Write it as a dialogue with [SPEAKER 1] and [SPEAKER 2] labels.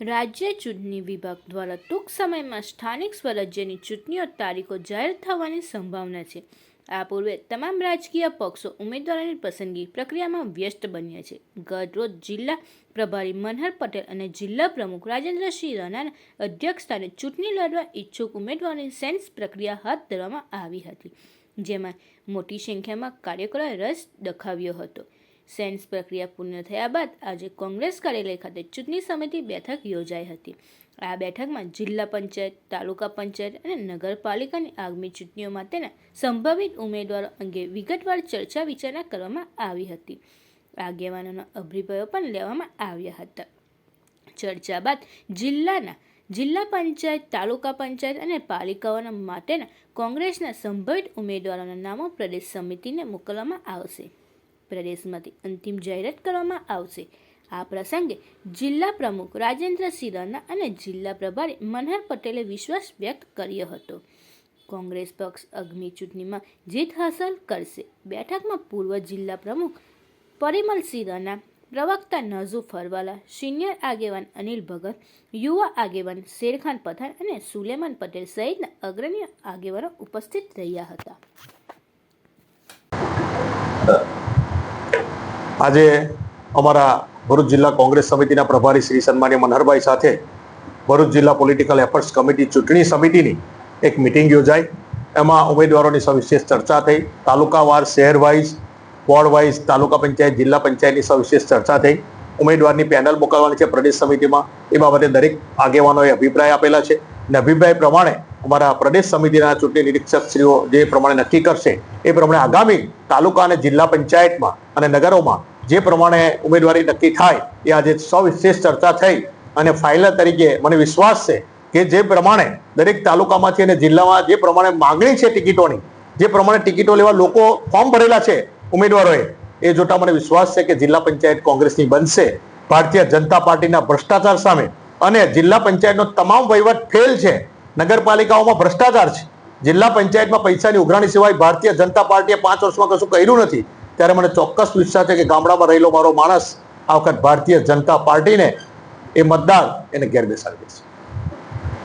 [SPEAKER 1] રાજ્ય ચૂંટણી વિભાગ દ્વારા ટૂંક સમયમાં સ્થાનિક સ્વરાજ્યની ચૂંટણીઓ તારીખો જાહેર થવાની સંભાવના છે. આ પૂર્વે તમામ રાજકીય પક્ષો ઉમેદવારોની પસંદગી પ્રક્રિયામાં વ્યસ્ત બન્યા છે. ગત રોજ જિલ્લા પ્રભારી મનહર પટેલ અને જિલ્લા પ્રમુખ રાજેન્દ્રસિંહ રાણાના અધ્યક્ષસ્થાને ચૂંટણી લડવા ઈચ્છુક ઉમેદવારોની સેન્સ પ્રક્રિયા હાથ ધરવામાં આવી હતી, જેમાં મોટી સંખ્યામાં કાર્યકરોએ રસ દાખવ્યો હતો. સેન્સ પ્રક્રિયા પૂર્ણ થયા બાદ આજે કોંગ્રેસ કાર્યાલય ખાતે ચૂંટણી સમિતિ બેઠક યોજાઈ હતી. આ બેઠકમાં જિલ્લા પંચાયત, તાલુકા પંચાયત અને નગરપાલિકાની આગામી ચૂંટણીઓ માટેના સંભવિત ઉમેદવારો અંગે વિગતવાર ચર્ચા વિચારણા કરવામાં આવી હતી. આગેવાનોના અભિપ્રાયો પણ લેવામાં આવ્યા હતા. ચર્ચા બાદ જિલ્લા પંચાયત, તાલુકા પંચાયત અને પાલિકાઓના માટેના કોંગ્રેસના સંભવિત ઉમેદવારોના નામો પ્રદેશ સમિતિને મોકલવામાં આવશે. પ્રદેશમાંથી અંતિમ જાહેરાત કરવામાં આવશે. આ પ્રસંગે જિલ્લા પ્રમુખ રાજેન્દ્રસિંહ રાણા અને જિલ્લા પ્રભારી મનહર પટેલે વિશ્વાસ વ્યક્ત કર્યો હતો. કોંગ્રેસ પક્ષ આગામી ચૂંટણીમાં જીત હાંસલ કરશે. બેઠકમાં પૂર્વ જિલ્લા પ્રમુખ પરિમલસિંહ રાણા, પ્રવક્તા નાઝુ ફરવાલા, સિનિયર આગેવાન અનિલ ભગત, યુવા આગેવાન શેરખાન પઠાણ અને સુલેમાન પટેલ સહિતના અગ્રણી આગેવાનો ઉપસ્થિત રહ્યા હતા.
[SPEAKER 2] આજે અમારા ભરૂચ જિલ્લા કોંગ્રેસ સમિતિના પ્રભારી શ્રી સન્માનીય મનહરભાઈ સાથે ભરૂચ જિલ્લા પોલિટિકલ એફર્ટ્સ કમિટી ચૂંટણી સમિતિની એક મિટિંગ યોજાઈ. એમાં ઉમેદવારોની સવિશેષ ચર્ચા થઈ. તાલુકાવાર, શહેર વાઇઝ, વોર્ડ વાઇઝ, તાલુકા પંચાયત, જિલ્લા પંચાયતની સવિશેષ ચર્ચા થઈ. ઉમેદવારની પેનલ મોકલવાની છે પ્રદેશ સમિતિમાં. એ બાબતે દરેક આગેવાનોએ અભિપ્રાય આપેલા છે અને અભિપ્રાય પ્રમાણે અમારા પ્રદેશ સમિતિના ચૂંટણી નિરીક્ષકશ્રીઓ જે પ્રમાણે નક્કી કરશે એ પ્રમાણે આગામી તાલુકા અને જિલ્લા પંચાયતમાં અને નગરોમાં જે પ્રમાણે ઉમેદવારી નક્કી થાય એ આજે સવિશેષ ચર્ચા થઈ અને ફાઇનલ તરીકે મને વિશ્વાસ છે કે જે પ્રમાણે દરેક તાલુકામાંથી અને જિલ્લામાં જે પ્રમાણે માગણી છે ટિકિટોની, જે પ્રમાણે ટિકિટો લેવા લોકો ફોર્મ ભરેલા છે ઉમેદવારોએ, એ જોતા મને વિશ્વાસ છે કે જિલ્લા પંચાયત કોંગ્રેસની બનશે. ભારતીય જનતા પાર્ટીના ભ્રષ્ટાચાર સામે અને જિલ્લા પંચાયતનો તમામ વહીવટ ફેલ છે. નગરપાલિકાઓમાં ભ્રષ્ટાચાર છે. જિલ્લા પંચાયતમાં પૈસાની ઉઘરાણી સિવાય ભારતીય જનતા પાર્ટીએ 5 વર્ષમાં કશું કર્યું નથી. ત્યારે મને ચોક્કસ વિશ્વાસ છે કે ગામડામાં રહેલો મારો માણસ આ વખત ભારતીય જનતા પાર્ટીને એ મતદાર એને ઘેર બેસાડી દેશે.